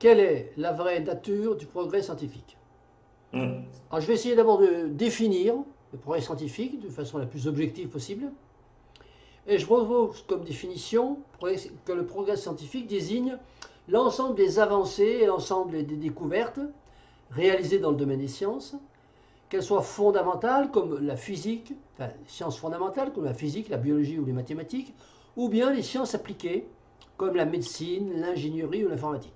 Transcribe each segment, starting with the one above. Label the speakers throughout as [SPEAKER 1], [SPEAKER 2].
[SPEAKER 1] quelle est la vraie nature du progrès scientifique?
[SPEAKER 2] Hmm.
[SPEAKER 1] Alors, je vais essayer d'abord de définir le progrès scientifique de façon la plus objective possible. Et je propose comme définition que le progrès scientifique désigne l'ensemble des avancées et l'ensemble des découvertes réalisées dans le domaine des sciences, qu'elles soient fondamentales comme la physique, enfin sciences fondamentales comme la physique, la biologie ou les mathématiques, ou bien les sciences appliquées comme la médecine, l'ingénierie ou l'informatique.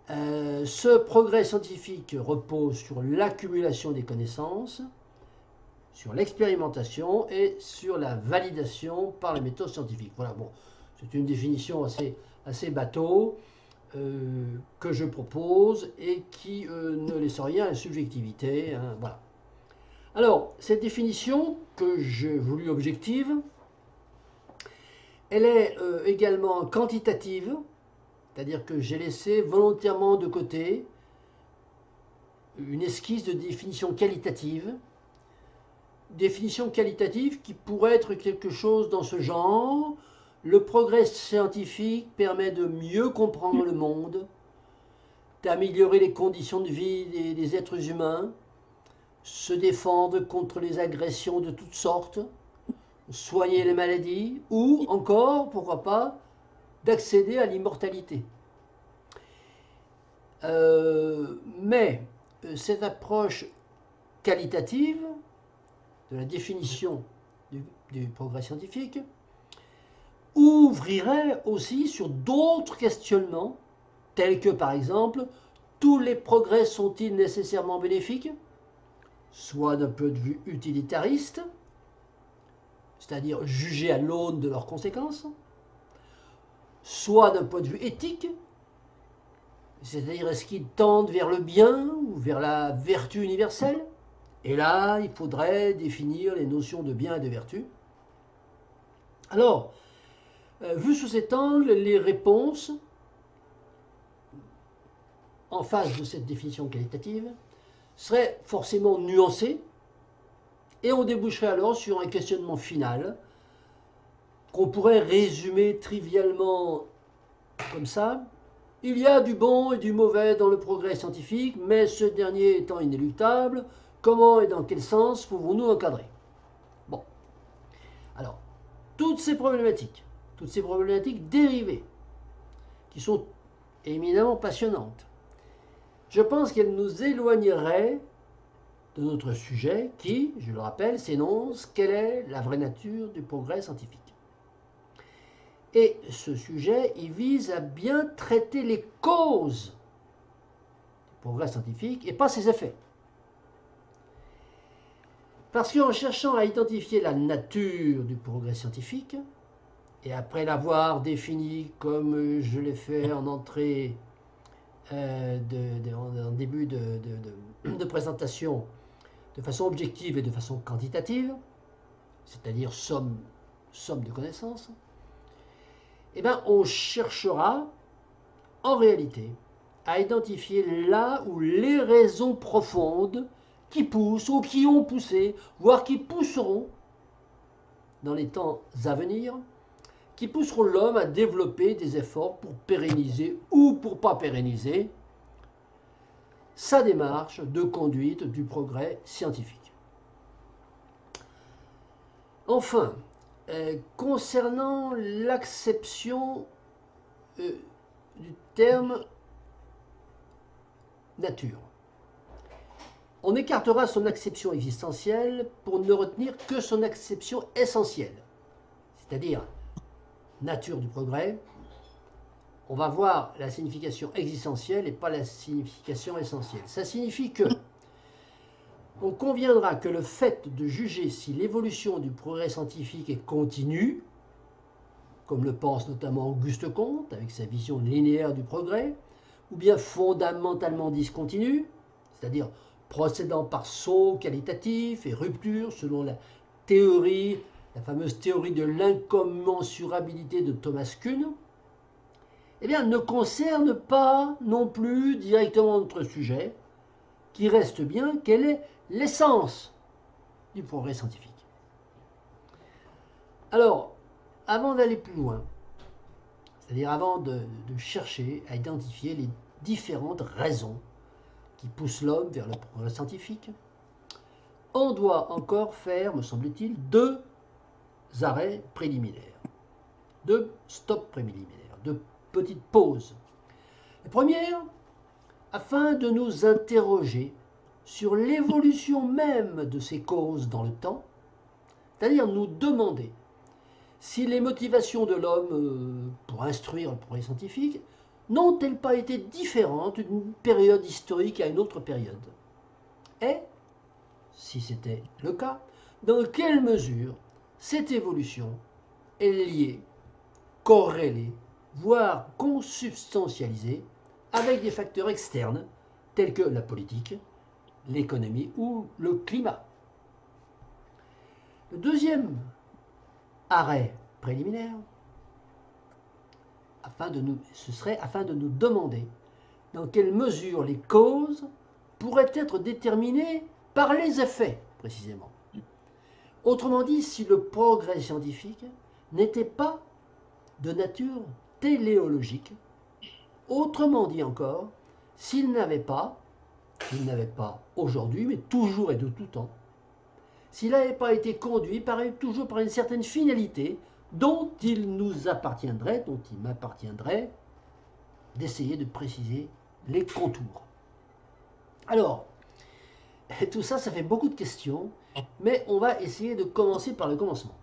[SPEAKER 1] Ce progrès scientifique repose sur l'accumulation des connaissances, sur l'expérimentation et sur la validation par les méthodes scientifiques. Voilà, bon, c'est une définition assez bateau que je propose et qui ne laisse rien à la subjectivité. Hein, voilà. Alors, cette définition que j'ai voulu objective, elle est également quantitative, c'est-à-dire que j'ai laissé volontairement de côté une esquisse de définition qualitative qui pourrait être quelque chose dans ce genre. Le progrès scientifique permet de mieux comprendre le monde, d'améliorer les conditions de vie des êtres humains, se défendre contre les agressions de toutes sortes, soigner les maladies ou encore, pourquoi pas, d'accéder à l'immortalité. Mais cette approche qualitative de la définition du progrès scientifique ouvrirait aussi sur d'autres questionnements, tels que par exemple, tous les progrès sont-ils nécessairement bénéfiques, soit d'un point de vue utilitariste, c'est-à-dire jugés à l'aune de leurs conséquences, soit d'un point de vue éthique, c'est-à-dire est-ce qu'ils tendent vers le bien ou vers la vertu universelle. Et là, il faudrait définir les notions de bien et de vertu. Alors, vu sous cet angle, les réponses en face de cette définition qualitative seraient forcément nuancées et on déboucherait alors sur un questionnement final qu'on pourrait résumer trivialement comme ça. Il y a du bon et du mauvais dans le progrès scientifique, mais ce dernier étant inéluctable, comment et dans quel sens pouvons-nous l'encadrer? Bon, alors, toutes ces problématiques dérivées, qui sont éminemment passionnantes, je pense qu'elles nous éloigneraient de notre sujet qui, je le rappelle, s'énonce quelle est la vraie nature du progrès scientifique. Et ce sujet, il vise à bien traiter les causes du progrès scientifique et pas ses effets. Parce qu'en cherchant à identifier la nature du progrès scientifique, et après l'avoir défini comme je l'ai fait en entrée, en début de présentation, de façon objective et de façon quantitative, c'est-à-dire somme de connaissances, eh bien, on cherchera en réalité à identifier là où les raisons profondes qui poussent ou qui ont poussé, voire qui pousseront dans les temps à venir, qui pousseront l'homme à développer des efforts pour pérenniser ou pour pas pérenniser sa démarche de conduite du progrès scientifique. Enfin, concernant l'acception du terme nature, on écartera son acception existentielle pour ne retenir que son acception essentielle, c'est-à-dire nature du progrès. On va voir la signification existentielle et pas la signification essentielle. Ça signifie que on conviendra que le fait de juger si l'évolution du progrès scientifique est continue, comme le pense notamment Auguste Comte avec sa vision linéaire du progrès, ou bien fondamentalement discontinue, c'est-à-dire procédant par sauts qualitatifs et ruptures selon la fameuse théorie de l'incommensurabilité de Thomas Kuhn, eh bien, ne concerne pas non plus directement notre sujet, qui reste bien quelle est l'essence du progrès scientifique. Alors, avant d'aller plus loin, c'est-à-dire avant de chercher à identifier les différentes raisons qui poussent l'homme vers le progrès scientifique, on doit encore faire, me semble-t-il, deux arrêts préliminaires, deux stops préliminaires, deux petites pauses. La première, afin de nous interroger sur l'évolution même de ces causes dans le temps, c'est-à-dire nous demander si les motivations de l'homme pour instruire le progrès scientifique n'ont-elles pas été différentes d'une période historique à une autre période? Et, si c'était le cas, dans quelle mesure cette évolution est liée, corrélée, voire consubstantialisée avec des facteurs externes tels que la politique, l'économie ou le climat. Le deuxième arrêt préliminaire, ce serait afin de nous demander dans quelle mesure les causes pourraient être déterminées par les effets, précisément. Autrement dit, si le progrès scientifique n'était pas de nature téléologique, autrement dit encore, s'il n'avait pas aujourd'hui, mais toujours et de tout temps, s'il n'avait pas été conduit toujours par une certaine finalité dont il nous appartiendrait, dont il m'appartiendrait d'essayer de préciser les contours. Alors, tout ça, ça fait beaucoup de questions, mais on va essayer de commencer par le commencement.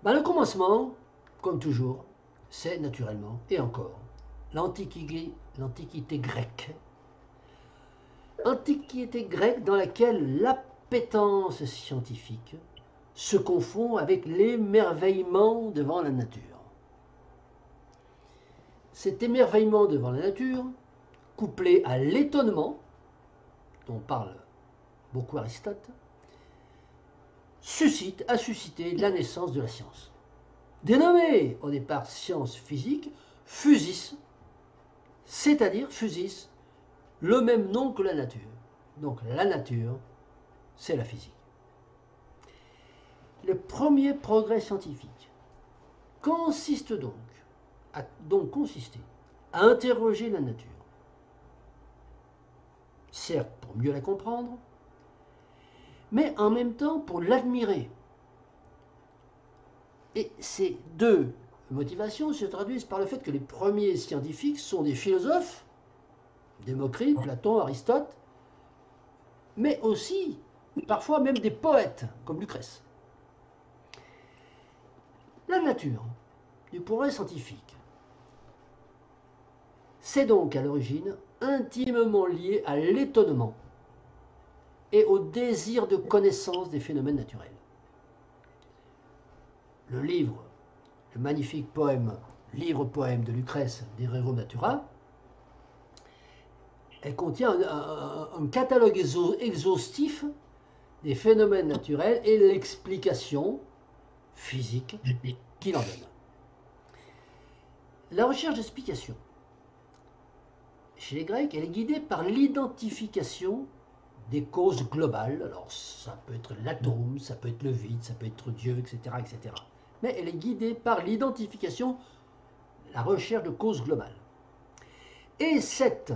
[SPEAKER 1] Le commencement, comme toujours, c'est naturellement, et encore, l'Antiquité grecque. Antiquité grecque dans laquelle l'appétence scientifique se confond avec l'émerveillement devant la nature. Cet émerveillement devant la nature, couplé à l'étonnement, dont parle beaucoup Aristote, a suscité la naissance de la science. Dénommée au départ science physique, physis, c'est-à-dire physis, le même nom que la nature. Donc la nature, c'est la physique. Le premier progrès scientifique consiste à interroger la nature, certes pour mieux la comprendre, mais en même temps pour l'admirer. Et ces deux motivations se traduisent par le fait que les premiers scientifiques sont des philosophes, Démocrite, Platon, Aristote, mais aussi parfois même des poètes comme Lucrèce. La nature du progrès scientifique, c'est donc à l'origine intimement lié à l'étonnement et au désir de connaissance des phénomènes naturels. Le magnifique livre-poème de Lucrèce, De Rerum Natura, elle contient un catalogue exhaustif des phénomènes naturels et l'explication physique qu'il en donne. La recherche d'explication chez les Grecs, elle est guidée par l'identification des causes globales. Alors, ça peut être l'atome, ça peut être le vide, ça peut être Dieu, etc., etc. Mais elle est guidée par l'identification, la recherche de causes globales. Et cette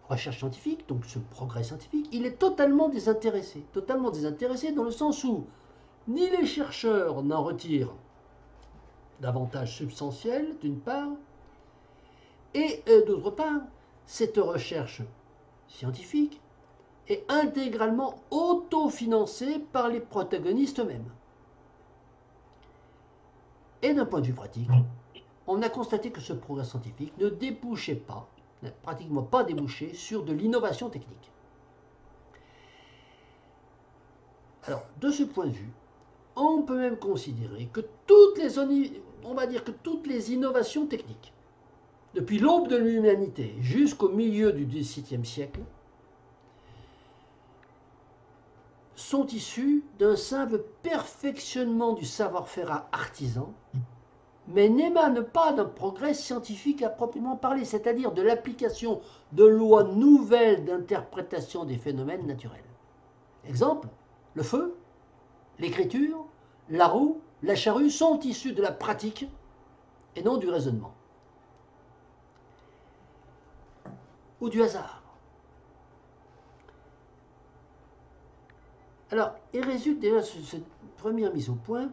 [SPEAKER 1] recherche scientifique, donc ce progrès scientifique, il est totalement désintéressé dans le sens où ni les chercheurs n'en retirent davantage substantiel, d'une part, et d'autre part, cette recherche scientifique est intégralement autofinancée par les protagonistes eux-mêmes. Et d'un point de vue pratique, on a constaté que ce progrès scientifique ne débouchait pas, n'a pratiquement pas débouché sur de l'innovation technique. Alors, de ce point de vue, on peut même considérer que toutes les innovations techniques, depuis l'aube de l'humanité jusqu'au milieu du XVIIe siècle, sont issues d'un simple perfectionnement du savoir-faire artisan, mais n'émanent pas d'un progrès scientifique à proprement parler, c'est-à-dire de l'application de lois nouvelles d'interprétation des phénomènes naturels. Exemple, le feu, l'écriture, la roue la charrue sont issus de la pratique et non du raisonnement. Ou du hasard. Alors, il résulte déjà de cette première mise au point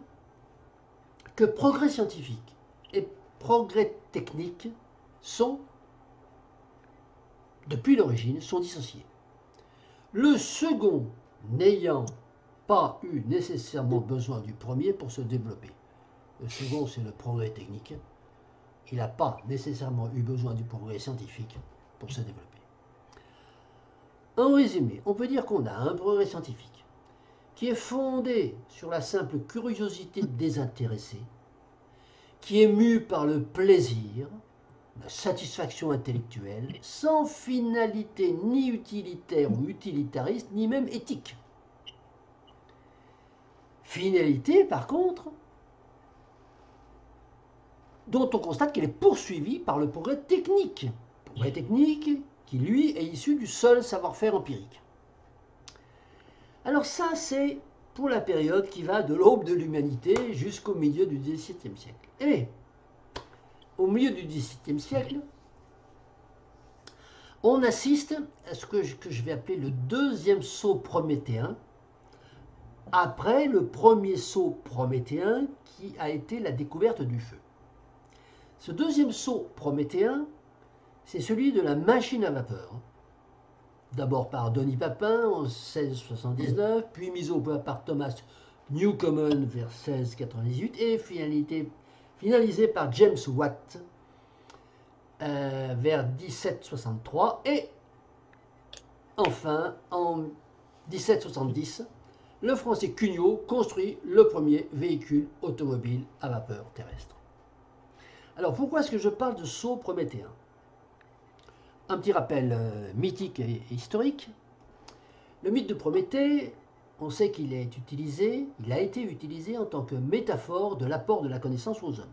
[SPEAKER 1] que progrès scientifique et progrès technique sont, depuis l'origine, sont dissociés. Le second n'ayant pas eu nécessairement besoin du premier pour se développer. Le second, c'est le progrès technique. Il n'a pas nécessairement eu besoin du progrès scientifique pour se développer. En résumé, on peut dire qu'on a un progrès scientifique qui est fondé sur la simple curiosité désintéressée, qui est mu par le plaisir, la satisfaction intellectuelle, sans finalité ni utilitaire ou utilitariste, ni même éthique. Finalité, par contre, dont on constate qu'elle est poursuivie par le progrès technique. Progrès technique qui, lui, est issu du seul savoir-faire empirique. Alors ça, c'est pour la période qui va de l'aube de l'humanité jusqu'au milieu du XVIIe siècle. Et au milieu du XVIIe siècle, on assiste à ce que je vais appeler le deuxième saut prométhéen, après le premier saut prométhéen qui a été la découverte du feu. Ce deuxième saut prométhéen, c'est celui de la machine à vapeur. D'abord par Denis Papin en 1679, puis mis au point par Thomas Newcomen vers 1698 et finalisé par James Watt vers 1763 et enfin en 1770, le français Cugnot construit le premier véhicule automobile à vapeur terrestre. Alors pourquoi est-ce que je parle de saut prométhéen? Un petit rappel mythique et historique. Le mythe de Prométhée, on sait qu'il a été utilisé en tant que métaphore de l'apport de la connaissance aux hommes.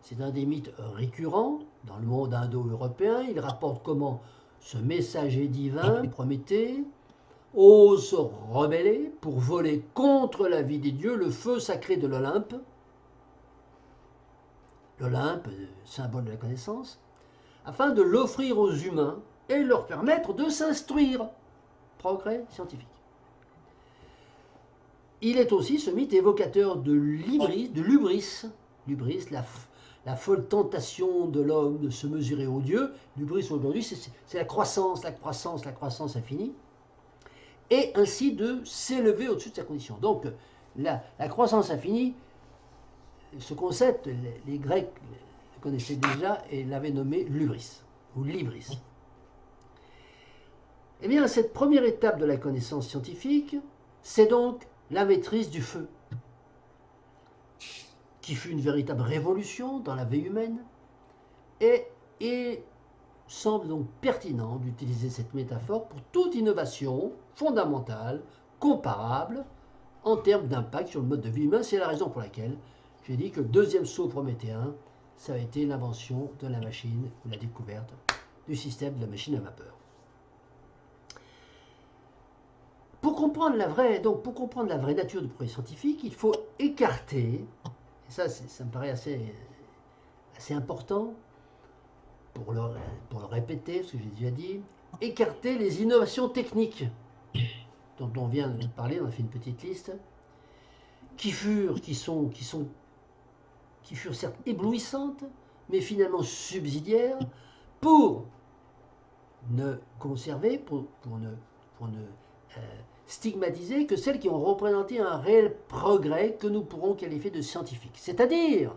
[SPEAKER 1] C'est un des mythes récurrents dans le monde indo-européen. Il rapporte comment ce messager divin, Prométhée, ose se rebeller pour voler contre la vie des dieux le feu sacré de l'Olympe. L'Olympe, symbole de la connaissance, afin de l'offrir aux humains et leur permettre de s'instruire. Progrès scientifique. Il est aussi ce mythe évocateur de l'hubris, la folle tentation de l'homme de se mesurer aux dieux. L'hubris aujourd'hui, c'est la croissance infinie, et ainsi de s'élever au-dessus de sa condition. Donc, la croissance infinie, ce concept, les Grecs le connaissaient déjà et l'avaient nommé l'hubris, ou l'hybris. Eh bien, cette première étape de la connaissance scientifique, c'est donc la maîtrise du feu, qui fut une véritable révolution dans la vie humaine, et semble donc pertinent d'utiliser cette métaphore pour toute innovation fondamentale, comparable, en termes d'impact sur le mode de vie humain. C'est la raison pour laquelle j'ai dit que le deuxième saut prométhéen, ça a été l'invention de la machine, ou la découverte du système de la machine à vapeur. Pour comprendre la vraie nature du progrès scientifique, il faut écarter, et ça me paraît assez important pour le répéter, ce que j'ai déjà dit, écarter les innovations techniques dont on vient de parler, on a fait une petite liste, qui furent certes éblouissantes, mais finalement subsidiaires, pour ne conserver, pour ne stigmatiser que celles qui ont représenté un réel progrès que nous pourrons qualifier de scientifique, c'est-à-dire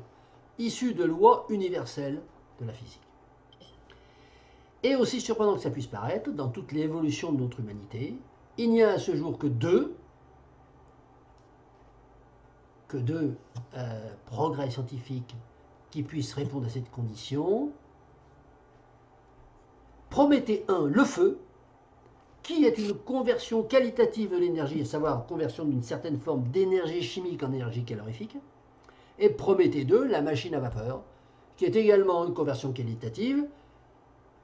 [SPEAKER 1] issues de lois universelles de la physique. Et aussi surprenant que ça puisse paraître, dans toute l'évolution de notre humanité, il n'y a à ce jour que deux progrès scientifiques qui puissent répondre à cette condition. Prométhée 1, le feu, qui est une conversion qualitative de l'énergie, à savoir conversion d'une certaine forme d'énergie chimique en énergie calorifique. Et Prométhée 2, la machine à vapeur, qui est également une conversion qualitative,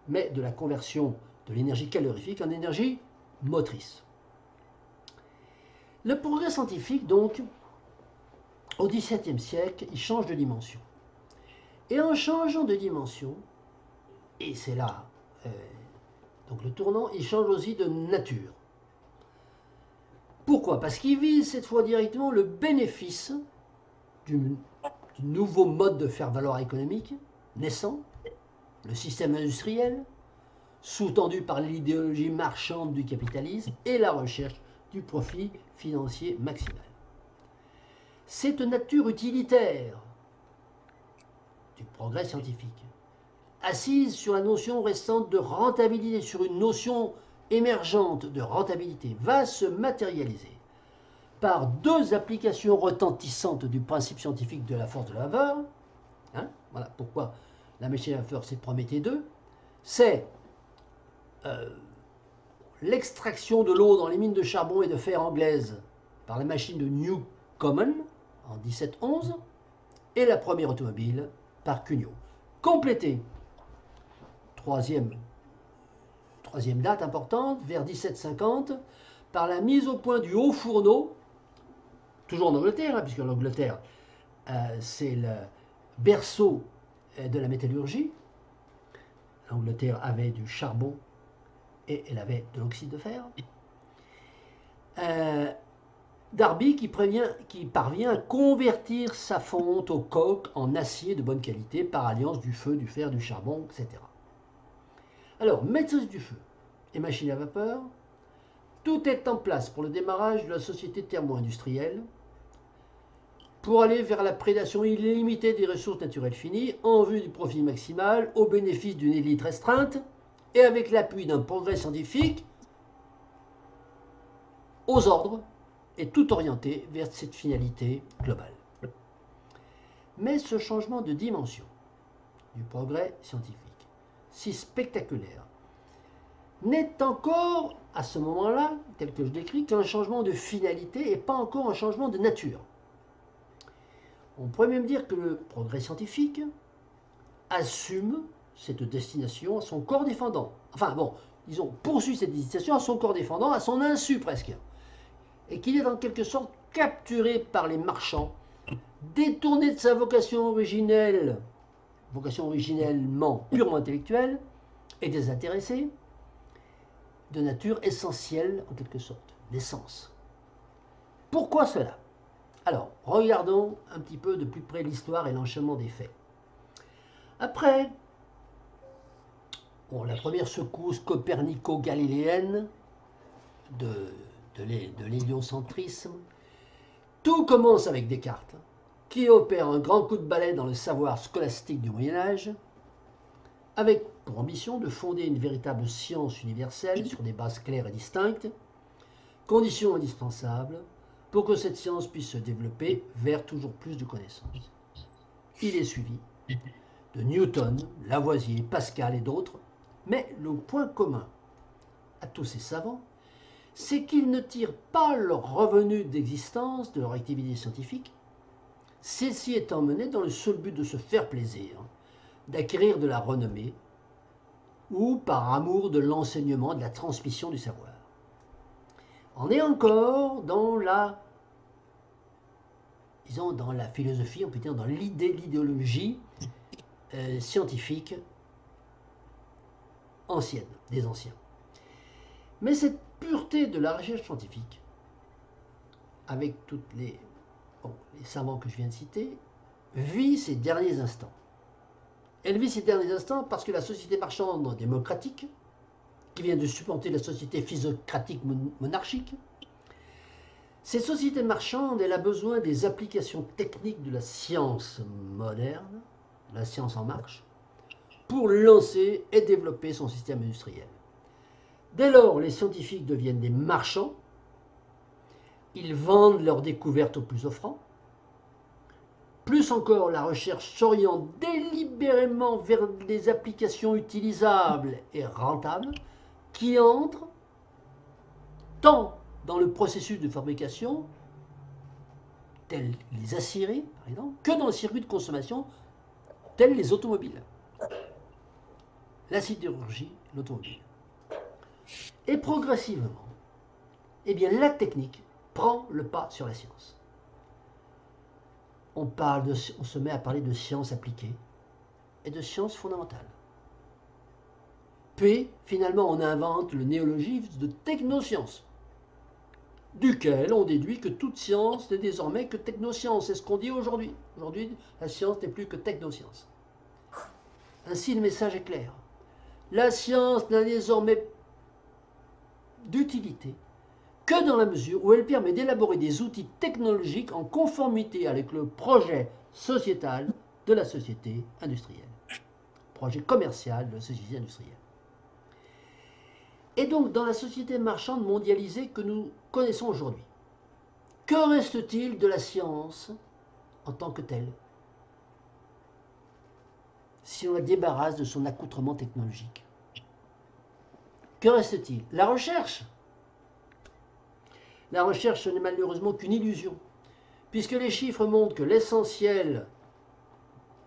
[SPEAKER 1] mais de la conversion de l'énergie calorifique en énergie motrice. Le progrès scientifique, donc, au XVIIe siècle, il change de dimension. Et en changeant de dimension, et c'est là donc le tournant, il change aussi de nature. Pourquoi? Parce qu'il vise cette fois directement le bénéfice du nouveau mode de faire valoir économique naissant, le système industriel, sous-tendu par l'idéologie marchande du capitalisme et la recherche du profit financier maximal. Cette nature utilitaire du progrès scientifique, assise sur la notion restante de rentabilité, sur une notion émergente de rentabilité, va se matérialiser par deux applications retentissantes du principe scientifique de la force de la vapeur. Voilà pourquoi la machine à vapeur, c'est Prométhée 2. C'est l'extraction de l'eau dans les mines de charbon et de fer anglaises par la machine de Newcomen en 1711 et la première automobile par Cugnot. Complétée, troisième date importante, vers 1750, par la mise au point du haut fourneau, toujours en Angleterre, puisque l'Angleterre, c'est le berceau de la métallurgie. L'Angleterre avait du charbon et elle avait de l'oxyde de fer. Darby qui parvient à convertir sa fonte au coke en acier de bonne qualité par alliance du feu, du fer, du charbon, etc. Alors, maîtrise du feu et machine à vapeur, tout est en place pour le démarrage de la société thermo-industrielle pour aller vers la prédation illimitée des ressources naturelles finies en vue du profit maximal au bénéfice d'une élite restreinte et avec l'appui d'un progrès scientifique aux ordres et tout orienté vers cette finalité globale. Mais ce changement de dimension du progrès scientifique, si spectaculaire, n'est encore, à ce moment-là, tel que je décris, qu'un changement de finalité et pas encore un changement de nature. On pourrait même dire que le progrès scientifique assume cette destination à son corps défendant. Enfin bon, disons, poursuit cette destination à son corps défendant, à son insu presque. Et qu'il est en quelque sorte capturé par les marchands, détourné de sa vocation originellement purement intellectuelle et désintéressée, de nature essentielle en quelque sorte, d'essence. Pourquoi cela? Alors, regardons un petit peu de plus près l'histoire et l'enchaînement des faits. Après la première secousse copernico-galiléenne de l'héliocentrisme, tout commence avec Descartes, qui opère un grand coup de balai dans le savoir scolastique du Moyen-Âge, avec pour ambition de fonder une véritable science universelle sur des bases claires et distinctes, condition indispensable pour que cette science puisse se développer vers toujours plus de connaissances. Il est suivi de Newton, Lavoisier, Pascal et d'autres, mais le point commun à tous ces savants, c'est qu'ils ne tirent pas leur revenu d'existence de leur activité scientifique, celle-ci étant menée dans le seul but de se faire plaisir, d'acquérir de la renommée, ou par amour de l'enseignement, de la transmission du savoir. On est encore dans la philosophie, on peut dire dans l'idéologie scientifique ancienne, des anciens. Mais cette pureté de la recherche scientifique, avec tous les savants que je viens de citer, vit ses derniers instants. Elle vit ses derniers instants parce que la société marchande démocratique, qui vient de supplanter la société physiocratique monarchique, cette société marchande, elle a besoin des applications techniques de la science moderne, la science en marche, pour lancer et développer son système industriel. Dès lors, les scientifiques deviennent des marchands, ils vendent leurs découvertes aux plus offrants. Plus encore, la recherche s'oriente délibérément vers des applications utilisables et rentables qui entrent tant dans le processus de fabrication, tels les aciéries par exemple, que dans le circuit de consommation, tels les automobiles. La sidérurgie, l'automobile. Et progressivement, eh bien, la technique prend le pas sur la science. on se met à parler de sciences appliquées et de sciences fondamentales. Puis, finalement, on invente le néologisme de technoscience, duquel on déduit que toute science n'est désormais que technoscience. C'est ce qu'on dit aujourd'hui. Aujourd'hui, la science n'est plus que technoscience. Ainsi, le message est clair. La science n'a désormais d'utilité que dans la mesure où elle permet d'élaborer des outils technologiques en conformité avec le projet sociétal de la société industrielle. Projet commercial de la société industrielle. Et donc, dans la société marchande mondialisée que nous connaissons aujourd'hui, que reste-t-il de la science en tant que telle, si on la débarrasse de son accoutrement technologique? Que reste-t-il? La recherche. La recherche, ce n'est malheureusement qu'une illusion, puisque les chiffres montrent que l'essentiel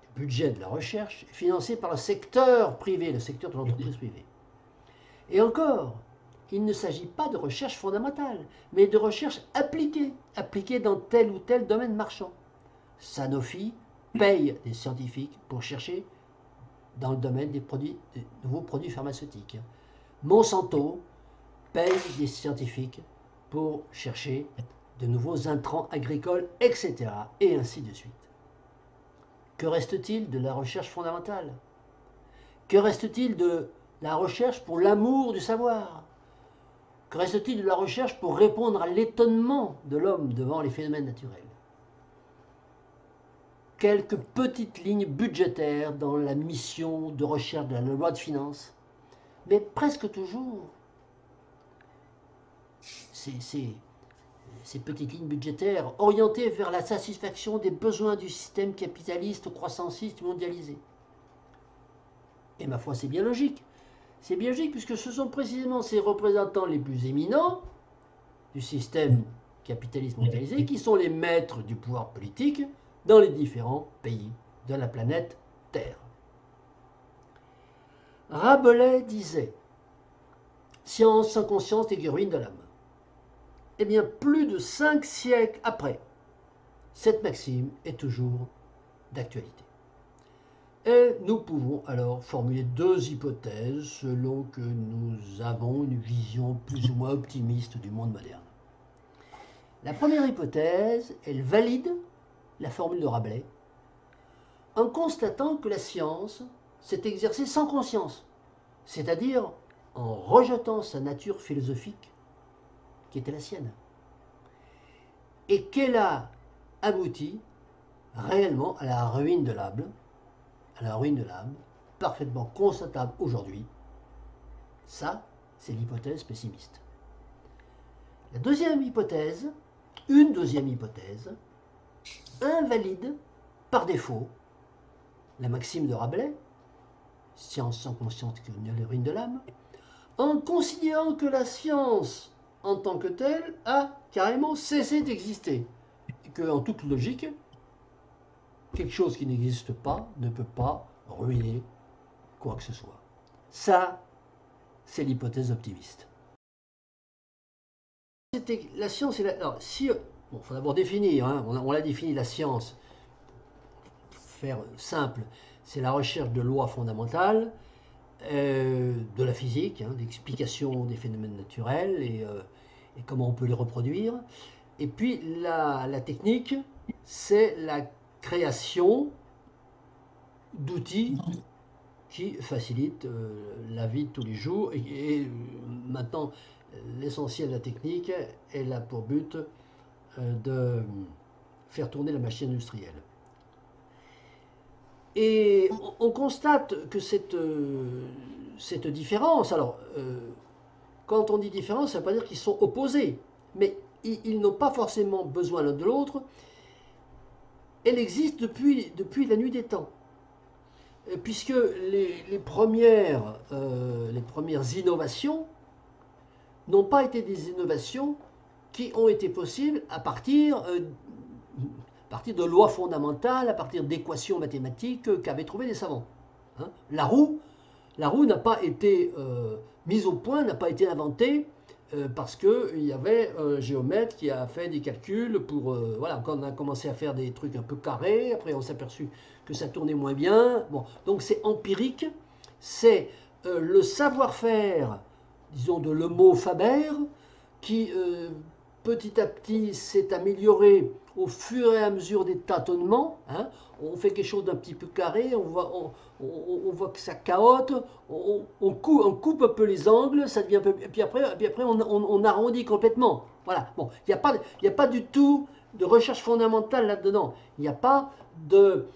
[SPEAKER 1] du budget de la recherche est financé par le secteur privé, le secteur de l'entreprise privée. Et encore, il ne s'agit pas de recherche fondamentale, mais de recherche appliquée, appliquée dans tel ou tel domaine marchand. Sanofi paye des scientifiques pour chercher dans le domaine des nouveaux produits pharmaceutiques. Monsanto paye des scientifiques pour chercher de nouveaux intrants agricoles, etc. Et ainsi de suite. Que reste-t-il de la recherche fondamentale? Que reste-t-il de la recherche pour l'amour du savoir? Que reste-t-il de la recherche pour répondre à l'étonnement de l'homme devant les phénomènes naturels? Quelques petites lignes budgétaires dans la mission de recherche de la loi de finances, mais presque toujours, ces petites lignes budgétaires orientées vers la satisfaction des besoins du système capitaliste croissanciste mondialisé. Et ma foi, c'est bien logique. C'est bien logique puisque ce sont précisément ces représentants les plus éminents du système capitaliste mondialisé qui sont les maîtres du pouvoir politique dans les différents pays de la planète Terre. Rabelais disait « Science sans conscience est ruine de l'âme ». Eh bien, plus de 5 siècles après, cette maxime est toujours d'actualité. Et nous pouvons alors formuler deux hypothèses selon que nous avons une vision plus ou moins optimiste du monde moderne. La première hypothèse, elle valide la formule de Rabelais en constatant que la science s'est exercée sans conscience, c'est-à-dire en rejetant sa nature philosophique qui était la sienne, et qu'elle a abouti réellement à la ruine de l'âme, parfaitement constatable aujourd'hui. Ça, c'est l'hypothèse pessimiste. La deuxième hypothèse, une deuxième hypothèse, invalide par défaut la maxime de Rabelais, science sans conscience qui est la ruine de l'âme, en considérant que la science en tant que telle a carrément cessé d'exister, et qu'en toute logique, quelque chose qui n'existe pas ne peut pas ruiner quoi que ce soit. Ça, c'est l'hypothèse optimiste. La science et la... Alors, si... Bon, il faut d'abord définir, hein, on l'a défini, la science. Pour faire simple, c'est la recherche de lois fondamentales, de la physique, hein, l'explication des phénomènes naturels et comment on peut les reproduire. Et puis, la technique, c'est la création d'outils qui facilitent la vie de tous les jours. Et maintenant, l'essentiel de la technique, elle a pour but de faire tourner la machine industrielle. Et on constate que cette différence, alors, quand on dit différence, ça ne veut pas dire qu'ils sont opposés, mais ils n'ont pas forcément besoin l'un de l'autre. Elle existe depuis la nuit des temps, puisque les premières innovations n'ont pas été des innovations qui ont été possibles à partir de lois fondamentales, à partir d'équations mathématiques qu'avaient trouvées les savants. Hein. La roue La roue n'a pas été mise au point, n'a pas été inventée parce qu'il y avait un géomètre qui a fait des calculs pour... voilà, quand on a commencé à faire des trucs un peu carrés, après on s'est aperçu que ça tournait moins bien. Bon, donc c'est empirique, c'est le savoir-faire, disons, de l'homo faber, qui petit à petit s'est amélioré au fur et à mesure des tâtonnements. Hein. On fait quelque chose d'un petit peu carré, on voit que ça cahote, on coupe un peu les angles, ça devient un peu, et puis après on arrondit complètement. Voilà. Bon, il n'y a pas du tout de recherche fondamentale là-dedans. Il n'y a pas de,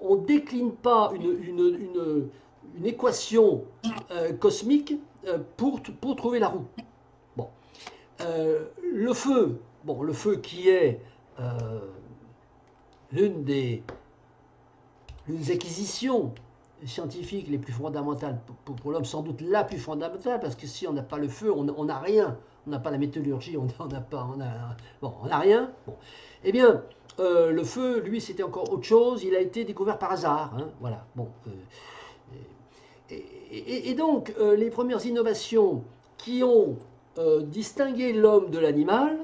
[SPEAKER 1] on ne décline pas une équation cosmique pour trouver la roue. Bon. Le feu, bon, le feu qui est l'une des acquisitions scientifiques les plus fondamentales pour l'homme, sans doute la plus fondamentale, parce que si on n'a pas le feu, on n'a rien. On n'a pas la métallurgie, on n'a rien. Bon. Eh bien, le feu, lui, c'était encore autre chose. Il a été découvert par hasard. Hein, voilà. Bon. Et donc, les premières innovations qui ont distingué l'homme de l'animal,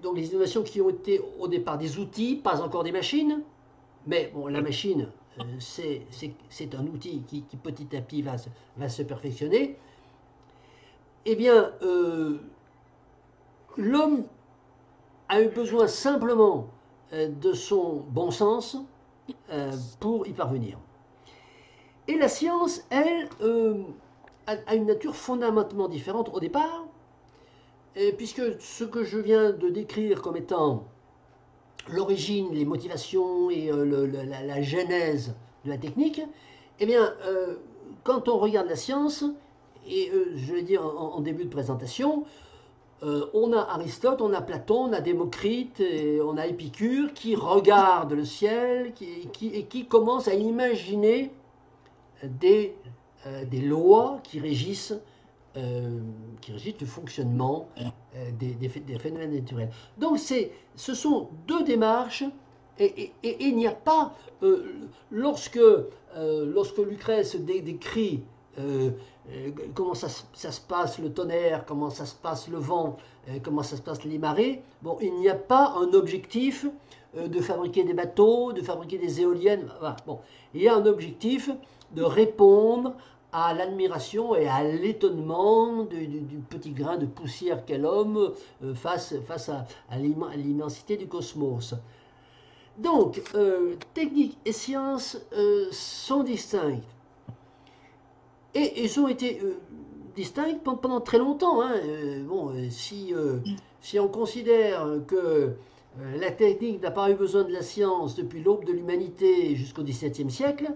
[SPEAKER 1] donc les innovations qui ont été au départ des outils, pas encore des machines, mais bon, la machine, c'est un outil qui petit à petit va se perfectionner. Eh bien, l'homme a eu besoin simplement de son bon sens pour y parvenir. Et la science, elle, a une nature fondamentalement différente au départ, puisque ce que je viens de décrire comme étant l'origine, les motivations et la genèse de la technique, eh bien, quand on regarde la science, et je vais dire en début de présentation, on a Aristote, on a Platon, on a Démocrite, et on a Épicure qui regardent le ciel et qui commencent à imaginer des lois qui régissent le fonctionnement des phénomènes naturels. Donc ce sont deux démarches et il n'y a pas, lorsque Lucrèce décrit comment ça se passe le tonnerre, comment ça se passe le vent, comment ça se passe les marées, bon, il n'y a pas un objectif de fabriquer des bateaux, de fabriquer des éoliennes, voilà, bon, il y a un objectif de répondre à l'admiration et à l'étonnement du petit grain de poussière qu'est l'homme face à l'immensité du cosmos. Donc, technique et science sont distinctes. Et ils ont été distincts pendant très longtemps. Hein. Bon, si on considère que la technique n'a pas eu besoin de la science depuis l'aube de l'humanité jusqu'au XVIIe siècle,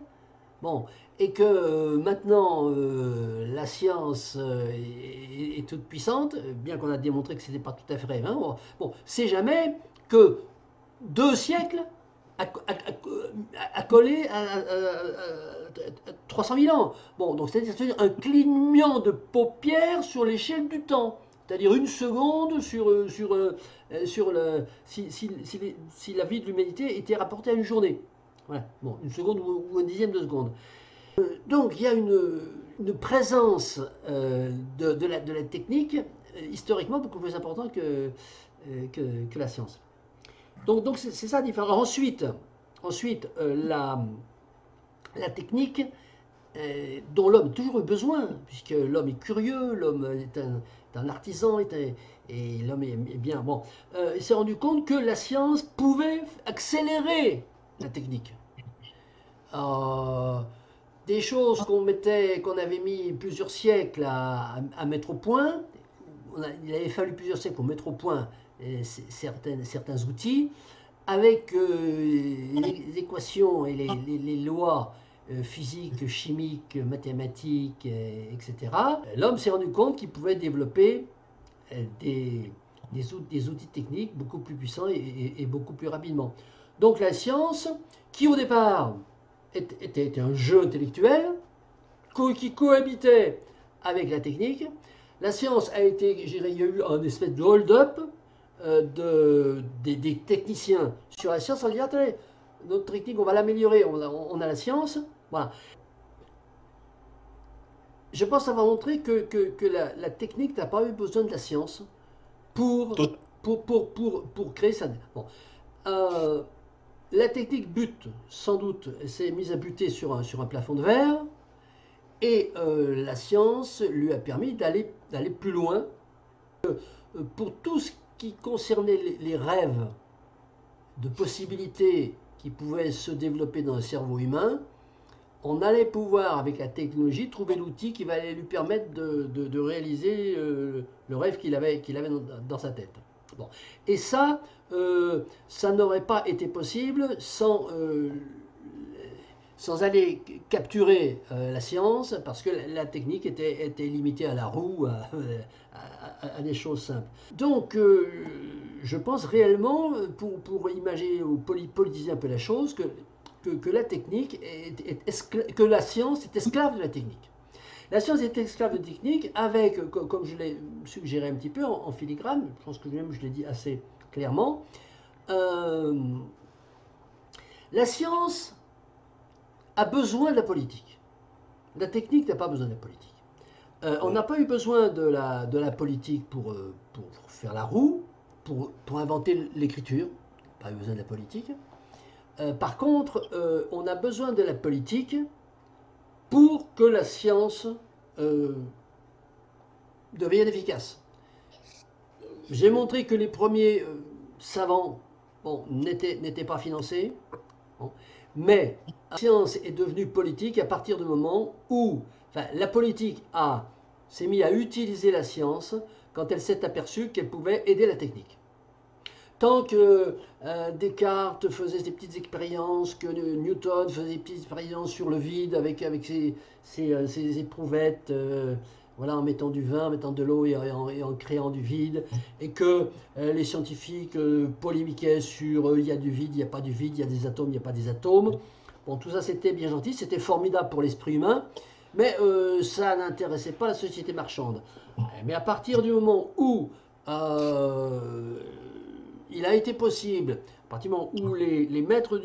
[SPEAKER 1] bon, et que maintenant la science est toute puissante, bien qu'on a démontré que ce n'était pas tout à fait vrai. Hein, bon, c'est jamais que 2 siècles à coller à 300 000 ans. Bon, donc c'est-à-dire un clignement de paupières sur l'échelle du temps. C'est-à-dire une seconde si la vie de l'humanité était rapportée à une journée. Voilà, bon, une seconde ou un dixième de seconde. Donc il y a une présence de la technique historiquement beaucoup plus importante que la science. Donc c'est ça la différence. Ensuite la technique dont l'homme a toujours eu besoin, puisque l'homme est curieux, l'homme est un artisan, et l'homme est bien. Bon, il s'est rendu compte que la science pouvait accélérer la technique. Des choses qu'on avait mis plusieurs siècles à mettre au point, il avait fallu plusieurs siècles pour mettre au point certains outils, avec les équations et les lois physiques, chimiques, mathématiques, etc. L'homme s'est rendu compte qu'il pouvait développer des outils techniques beaucoup plus puissants et beaucoup plus rapidement. Donc la science, qui au départ était un jeu intellectuel, qui cohabitait avec la technique, la science a été, je dirais, il y a eu un espèce de hold-up des techniciens sur la science en disant, attendez, notre technique, on va l'améliorer, on a la science. Voilà. Je pense avoir montré que la technique n'a pas eu besoin de la science pour,
[SPEAKER 2] Tout-
[SPEAKER 1] pour créer ça. Bon. Euh, la technique bute, sans doute, elle s'est mise à buter sur un plafond de verre, et la science lui a permis d'aller plus loin. Pour tout ce qui concernait les rêves de possibilités qui pouvaient se développer dans le cerveau humain, on allait pouvoir, avec la technologie, trouver l'outil qui va lui permettre de réaliser le rêve qu'il avait dans sa tête. Bon. Et ça n'aurait pas été possible sans aller capturer la science, parce que la technique était limitée à la roue, à des choses simples. Donc, je pense réellement, pour imaginer ou politiser un peu la chose, que la technique que la science est esclave de la technique. La science est esclave de la technique avec, comme je l'ai suggéré un petit peu en filigrane, je pense que même je l'ai dit assez clairement, euh, la science a besoin de la politique. La technique n'a pas besoin de la politique. On n'a pas eu besoin de la politique pour faire la roue, pour inventer l'écriture, pas eu besoin de la politique. Par contre, on a besoin de la politique pour que la science devienne efficace. J'ai montré que les premiers savants n'étaient pas financés, bon, mais la science est devenue politique à partir du moment où la politique s'est mise à utiliser la science quand elle s'est aperçue qu'elle pouvait aider la technique. Tant que Descartes faisait des petites expériences, que Newton faisait des petites expériences sur le vide avec ses éprouvettes, voilà, en mettant du vin, en mettant de l'eau et en créant du vide, et que les scientifiques polémiquaient sur il y a du vide, il n'y a pas du vide, il y a des atomes, il n'y a pas des atomes. Bon, tout ça c'était bien gentil, c'était formidable pour l'esprit humain, mais ça n'intéressait pas la société marchande. Mais à partir du moment où il a été possible, à partir du moment où les maîtres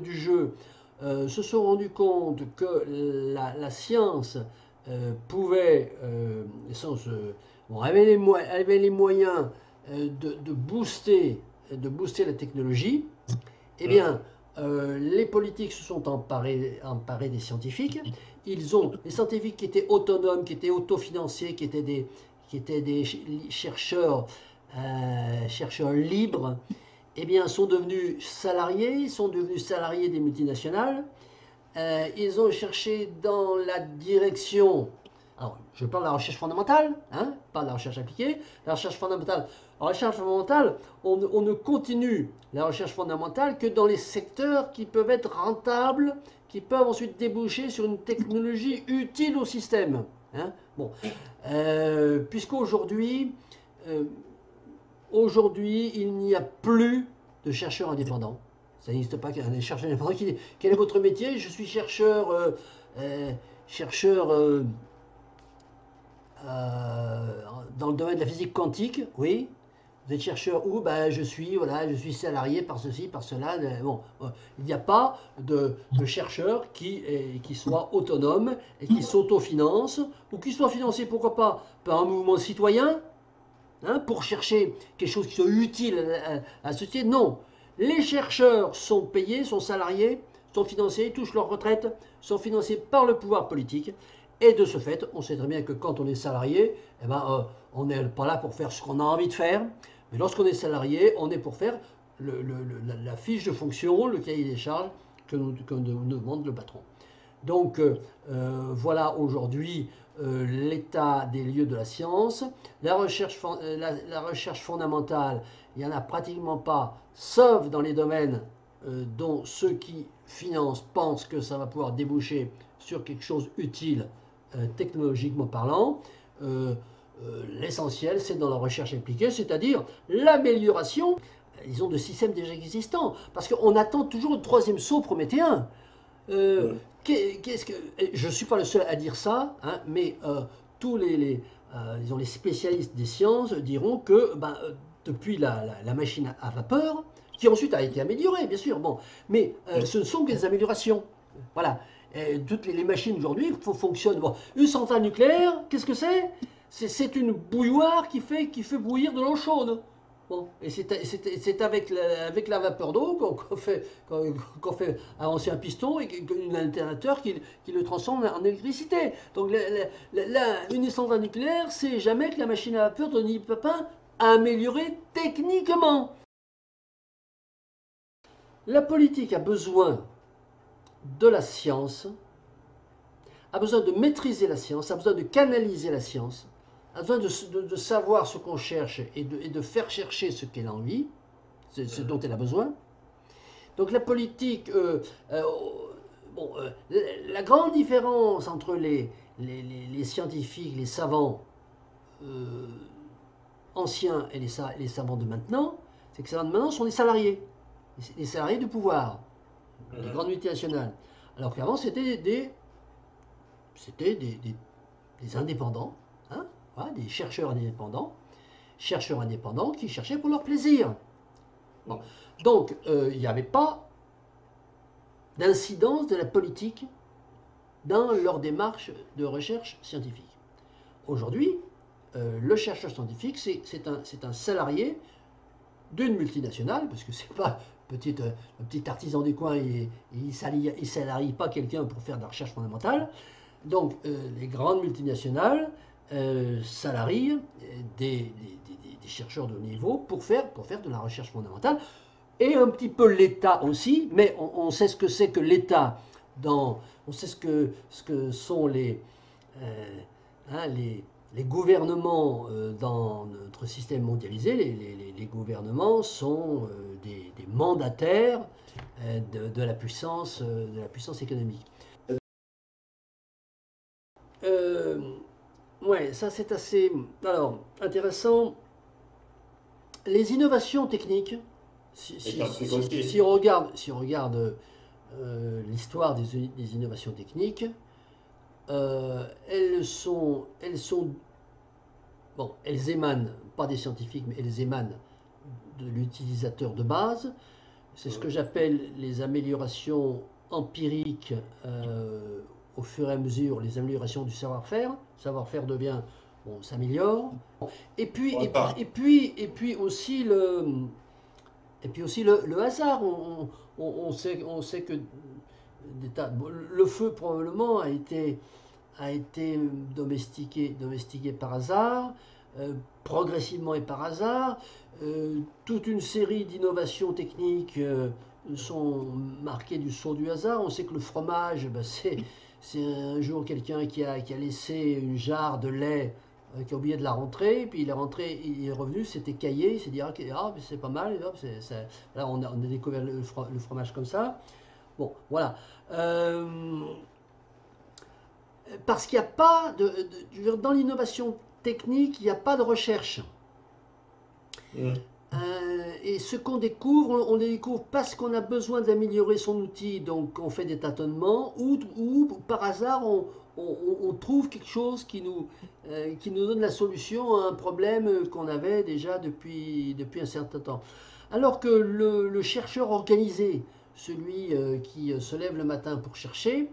[SPEAKER 1] du jeu se sont rendus compte que la science pouvait, avait les moyens de booster la technologie, eh bien, les politiques se sont emparés des scientifiques. Les scientifiques qui étaient autonomes, qui étaient autofinancés, qui étaient des chercheurs libres, eh bien, sont devenus salariés des multinationales. Ils ont cherché dans la direction. Alors, je parle de la recherche fondamentale, hein, pas de la recherche appliquée. La recherche fondamentale, on ne continue la recherche fondamentale que dans les secteurs qui peuvent être rentables, qui peuvent ensuite déboucher sur une technologie utile au système. Hein. Bon, puisqu'aujourd'hui, il n'y a plus de chercheurs indépendants. Ça n'existe pas qu'un chercheur indépendant. Quel est votre métier? Je suis chercheur, dans le domaine de la physique quantique. Oui. Vous êtes chercheur où? Ben, je suis salarié par ceci, par cela. Bon, il n'y a pas de chercheur qui soit autonome et qui s'autofinancent ou qui soit financé, pourquoi pas, par un mouvement citoyen, hein, pour chercher quelque chose qui soit utile à la société. Non. Les chercheurs sont payés, sont salariés, sont financés, touchent leur retraite, sont financés par le pouvoir politique. Et de ce fait, on sait très bien que quand on est salarié, eh ben, on n'est pas là pour faire ce qu'on a envie de faire. Mais lorsqu'on est salarié, on est pour faire la fiche de fonction, le cahier des charges que nous demande le patron. Donc voilà aujourd'hui l'état des lieux de la science. La recherche fondamentale, il n'y en a pratiquement pas, sauf dans les domaines dont ceux qui financent pensent que ça va pouvoir déboucher sur quelque chose utile technologiquement parlant. L'essentiel, c'est dans la recherche appliquée, c'est-à-dire l'amélioration, disons, de systèmes déjà existants. Parce qu'on attend toujours le troisième saut prométhéen. Je ne suis pas le seul à dire ça, hein, mais tous les spécialistes des sciences diront que depuis la machine à vapeur, qui ensuite a été améliorée, bien sûr, bon, mais ce ne sont que des améliorations. Voilà. Toutes les machines aujourd'hui fonctionnent. Bon, une centrale nucléaire, qu'est-ce que c'est? C'est une bouilloire qui fait bouillir de l'eau chaude. Bon, et c'est avec la vapeur d'eau qu'on fait avancer un piston et un alternateur qui le transforme en électricité. Donc une centrale nucléaire, c'est jamais que la machine à vapeur de Denis Papin a amélioré techniquement. La politique a besoin de la science, a besoin de maîtriser la science, a besoin de canaliser la science, a besoin de savoir ce qu'on cherche et de faire chercher ce qu'elle a envie, ce dont elle a besoin. Donc la politique, la grande différence entre les scientifiques, les savants anciens et les savants de maintenant, c'est que les savants de maintenant sont des salariés du pouvoir, les grandes multinationales. Alors qu'avant, c'était des indépendants, hein, voilà, des chercheurs indépendants qui cherchaient pour leur plaisir. Bon. Donc, il n'y avait pas d'incidence de la politique dans leur démarche de recherche scientifique. Aujourd'hui, le chercheur scientifique, c'est un salarié d'une multinationale, parce que c'est pas un petit artisan du coin, il ne salarie pas quelqu'un pour faire de la recherche fondamentale. Donc, les grandes multinationales salarient des chercheurs de haut niveau pour faire de la recherche fondamentale, et un petit peu l'État aussi, mais on sait ce que c'est que l'État, on sait ce que sont les gouvernements dans notre système mondialisé. Les gouvernements sont des mandataires de la puissance économique. Ouais, ça c'est assez intéressant. Les innovations techniques, si on regarde l'histoire des innovations techniques, elles émanent pas des scientifiques, mais elles émanent de l'utilisateur de base. C'est ce que j'appelle les améliorations empiriques au fur et à mesure, les améliorations du savoir-faire. Le savoir-faire s'améliore. Et puis aussi le hasard. On sait que le feu probablement a été domestiqué par hasard, progressivement et par hasard. Toute une série d'innovations techniques sont marquées du sceau du hasard. On sait que le fromage, c'est un jour quelqu'un qui a laissé une jarre de lait, qui a oublié de la rentrer, puis il est rentré, il est revenu, c'était caillé, il s'est dit ah c'est pas mal, là on a découvert le fromage comme ça. Bon, voilà. Parce qu'il n'y a pas dans l'innovation technique, il n'y a pas de recherche. Et ce qu'on découvre, on le découvre parce qu'on a besoin d'améliorer son outil, donc on fait des tâtonnements, ou par hasard on trouve quelque chose qui nous donne la solution à un problème qu'on avait déjà depuis un certain temps. Alors que le chercheur organisé, celui qui se lève le matin pour chercher,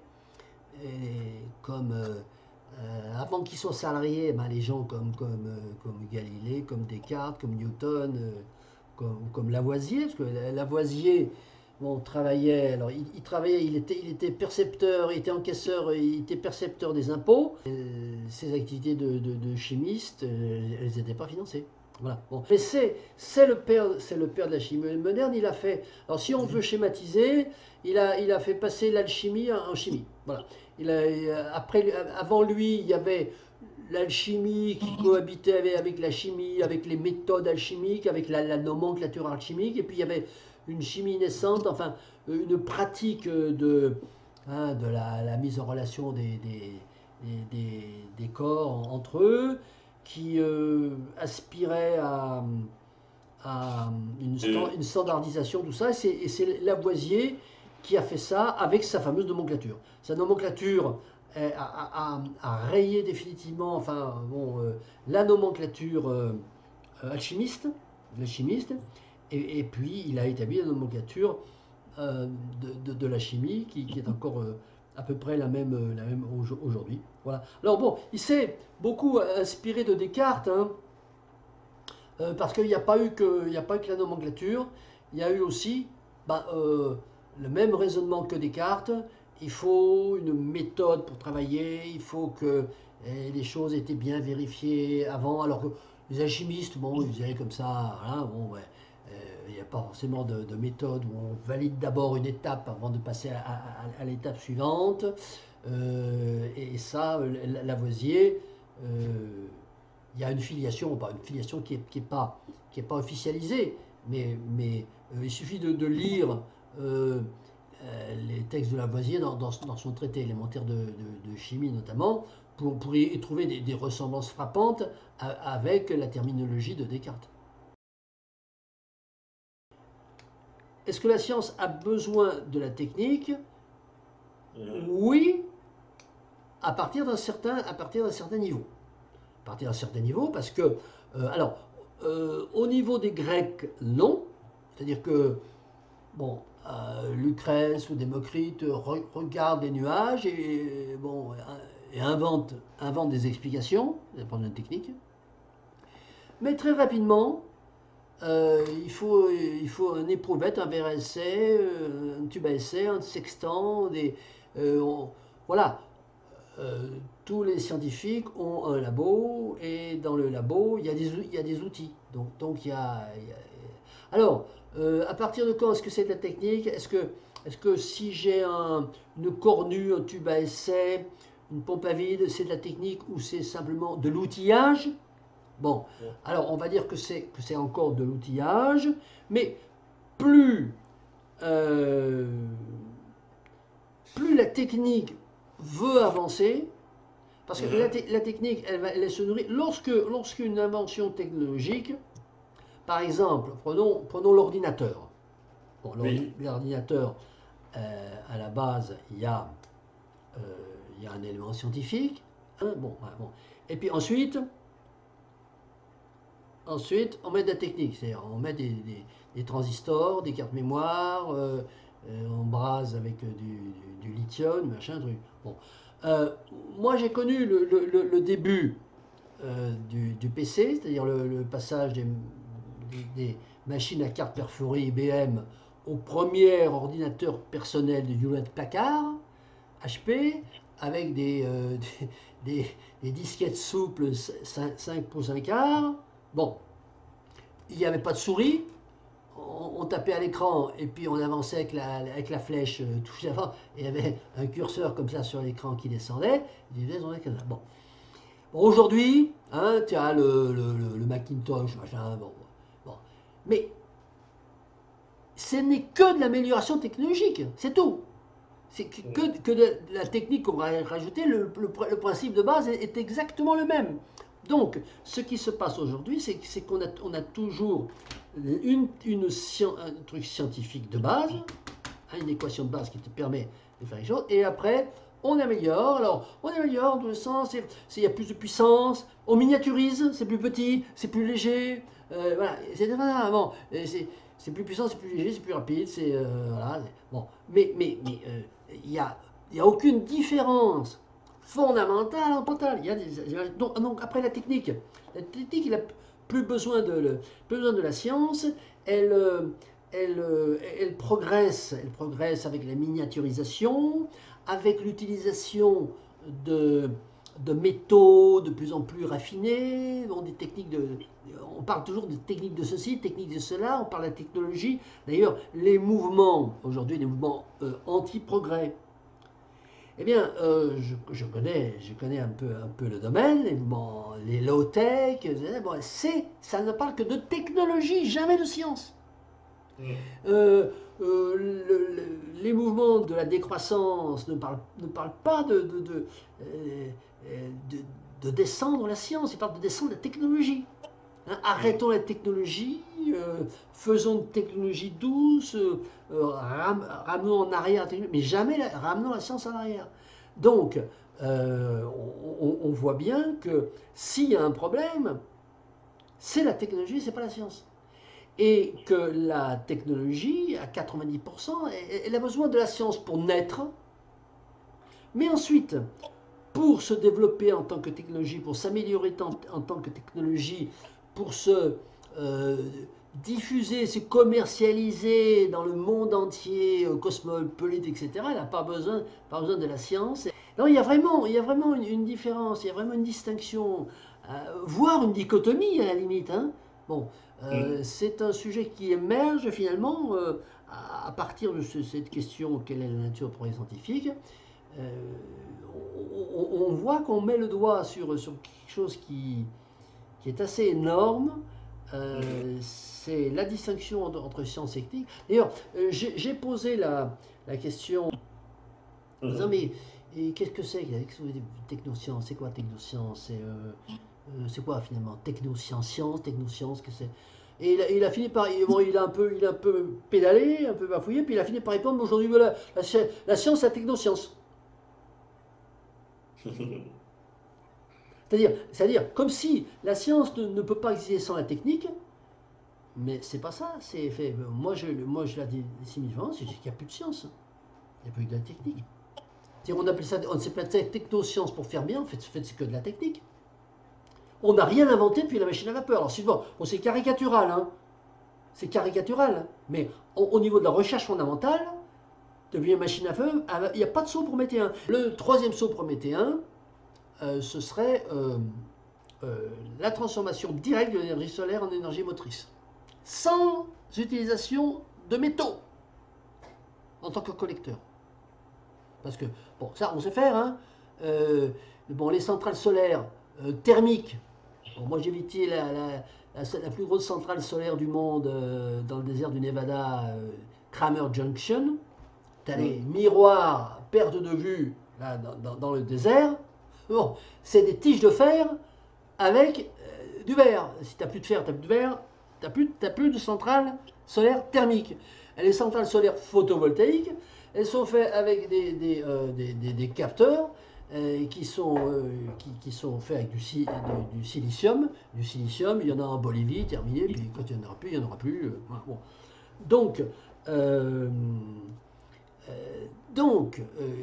[SPEAKER 1] avant qu'ils soient salariés, les gens comme Galilée, comme Descartes, comme Newton, comme Lavoisier, parce que Lavoisier, travaillait, alors il travaillait, il était percepteur, il était encaisseur, il était percepteur des impôts. Ses activités de chimiste, elles n'étaient pas financées. Voilà. Bon. Mais c'est le père de la chimie moderne. Il a fait, alors si on veut schématiser, il a fait passer l'alchimie en chimie. Voilà. Avant lui, il y avait l'alchimie qui cohabitait avec la chimie, avec les méthodes alchimiques, avec la nomenclature alchimique, et puis il y avait une chimie naissante, enfin une pratique de la mise en relation des corps entre eux, qui aspirait à une standardisation, tout ça, et c'est Lavoisier qui a fait ça avec sa fameuse nomenclature. Sa nomenclature a rayé définitivement la nomenclature alchimiste, Et puis, il a établi la nomenclature de la chimie qui est encore à peu près la même aujourd'hui. Voilà. Alors bon, il s'est beaucoup inspiré de Descartes, hein, parce qu'il n'y a pas eu que, il n'y a pas eu que la nomenclature, il y a eu aussi le même raisonnement que Descartes. Il faut une méthode pour travailler, il faut que les choses étaient bien vérifiées avant, alors que les alchimistes, bon, ils faisaient comme ça, voilà, bon, ouais, il n'y a pas forcément de méthode où on valide d'abord une étape avant de passer à l'étape suivante. Et ça, Lavoisier, il y a une filiation, une filiation qui est pas officialisée, mais il suffit de lire les textes de Lavoisier dans son traité élémentaire de chimie notamment, pour y trouver des ressemblances frappantes avec la terminologie de Descartes. Est-ce que la science a besoin de la technique? Oui, à partir d'un certain niveau. À partir d'un certain niveau, parce que, au niveau des Grecs, non. C'est-à-dire que, bon, Lucrèce ou Démocrite regardent les nuages et, bon, et invente des explications, des problèmes techniques. Mais très rapidement, il faut un éprouvette, un verre à essai, un tube à essai, un sextant, voilà. Tous les scientifiques ont un labo et dans le labo, il y a des outils. Donc Alors, à partir de quand est-ce que c'est de la technique? Est-ce que si j'ai une cornue, un tube à essai, une pompe à vide, c'est de la technique ou c'est simplement de l'outillage? Bon, alors on va dire que c'est encore de l'outillage, mais plus, euh, plus la technique veut avancer, parce que la technique, elle se nourrit. Lorsqu'une invention technologique, par exemple, prenons l'ordinateur. Bon, l'ordinateur, à la base, euh, il y a un élément scientifique. Hein, bon. Et puis ensuite, on met de la technique, c'est-à-dire on met des transistors, des cartes mémoire, on brase avec du lithium, machin, truc. Bon. Moi, j'ai connu le début du PC, c'est-à-dire le passage des machines à cartes perforées IBM au premier ordinateur personnel de Hewlett-Packard, HP, avec des disquettes souples 5 pouces 1 quart. Bon, il n'y avait pas de souris, on tapait à l'écran et puis on avançait avec la flèche touche avant, et il y avait un curseur comme ça sur l'écran qui descendait. Bon. Bon, aujourd'hui, hein, tu as le Macintosh, machin, bon. Mais ce n'est que de l'amélioration technologique, c'est tout. C'est que de la technique qu'on va rajouter, le principe de base est exactement le même. Donc, ce qui se passe aujourd'hui, c'est qu'on a toujours un truc scientifique de base, hein, une équation de base qui te permet de faire les choses, et après, on améliore. Alors, on améliore dans le sens, il y a plus de puissance, on miniaturise, c'est plus petit, c'est plus léger, voilà, etc. Bon, c'est plus puissant, c'est plus léger, c'est plus rapide, voilà, bon, mais il y a aucune différence fondamentale. Donc après la technique, il n'a plus besoin de la science. Elle, elle progresse avec la miniaturisation, avec l'utilisation de métaux de plus en plus raffinés, des techniques on parle toujours de techniques de ceci, techniques de cela, on parle de la technologie. D'ailleurs, les mouvements, aujourd'hui, les mouvements anti-progrès, eh bien, je connais un peu le domaine, les low-tech, bon, ça ne parle que de technologie, jamais de science. Euh, les mouvements de la décroissance ne parlent pas de descendre la science, ils parlent de descendre la technologie. Hein, arrêtons la technologie, faisons une technologie douce, ramenons en arrière la technologie, mais jamais ramenons la science en arrière. Donc, on voit bien que s'il y a un problème, c'est la technologie, c'est pas la science. et que la technologie, à 90%, elle a besoin de la science pour naître, mais ensuite, pour se développer en tant que technologie, pour s'améliorer en tant que technologie, pour se euh, diffuser, se commercialiser dans le monde entier, cosmopolite, etc., elle n'a pas besoin de la science. Non, il y a vraiment une différence, il y a vraiment une distinction, voire une dichotomie à la limite. Hein. Bon, c'est un sujet qui émerge finalement à partir de cette question, quelle est la nature du progrès scientifique. Euh, on voit qu'on met le doigt sur quelque chose qui est assez énorme. C'est la distinction entre science et technique. D'ailleurs, j'ai posé la question en disant, mais qu'est-ce que c'est technoscience? C'est quoi technoscience? C'est quoi finalement technoscience, science, technoscience, que c'est? Et il a fini par, bon, il a un peu pédalé, un peu bafouillé, puis il a fini par répondre, aujourd'hui, voilà, la science, la technoscience. C'est-à-dire, comme si la science ne peut pas exister sans la technique, mais c'est pas ça. C'est fait. Moi, je la dis mille fois, c'est qu'il n'y a plus de science. Il n'y a plus de la technique. On appelle ça, on s'appelle ça technoscience pour faire bien, en fait c'est que de la technique. On n'a rien inventé depuis la machine à vapeur. Alors, bon, c'est caricatural, hein. C'est caricatural, hein. Mais au niveau de la recherche fondamentale, depuis la machine à feu, il n'y a pas de saut prométhéen. Le troisième saut prométhéen, ce serait la transformation directe de l'énergie solaire en énergie motrice, sans utilisation de métaux en tant que collecteur. Parce que, bon, ça, on sait faire, hein. Bon, les centrales solaires thermiques, bon, moi j'ai visité la plus grosse centrale solaire du monde dans le désert du Nevada, Kramer Junction. Tu as les miroirs, perte de vue là, dans le désert. Bon, c'est des tiges de fer avec du verre. Si tu n'as plus de fer, tu n'as plus de verre, tu n'as plus de centrale solaire thermique. Et les centrales solaires photovoltaïques, elles sont faites avec des capteurs qui sont faits avec du silicium. Du silicium, il y en a en Bolivie, terminé, puis quand il n'y en aura plus, il n'y en aura plus. Bon. Donc,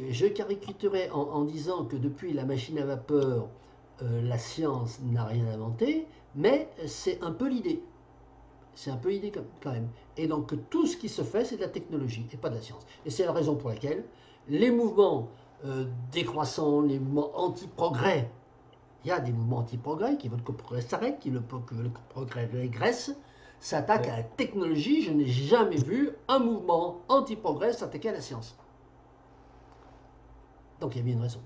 [SPEAKER 1] je caricaturerai en disant que depuis la machine à vapeur, la science n'a rien inventé, mais c'est un peu l'idée. C'est un peu l'idée quand même. Et donc tout ce qui se fait, c'est de la technologie et pas de la science. Et c'est la raison pour laquelle les mouvements décroissants, les mouvements anti-progrès, il y a des mouvements anti-progrès qui veulent que le progrès s'arrête, qui veulent que le progrès régresse, s'attaquent à la technologie. Je n'ai jamais vu un mouvement anti-progrès s'attaquer à la science. Donc il y a bien une raison.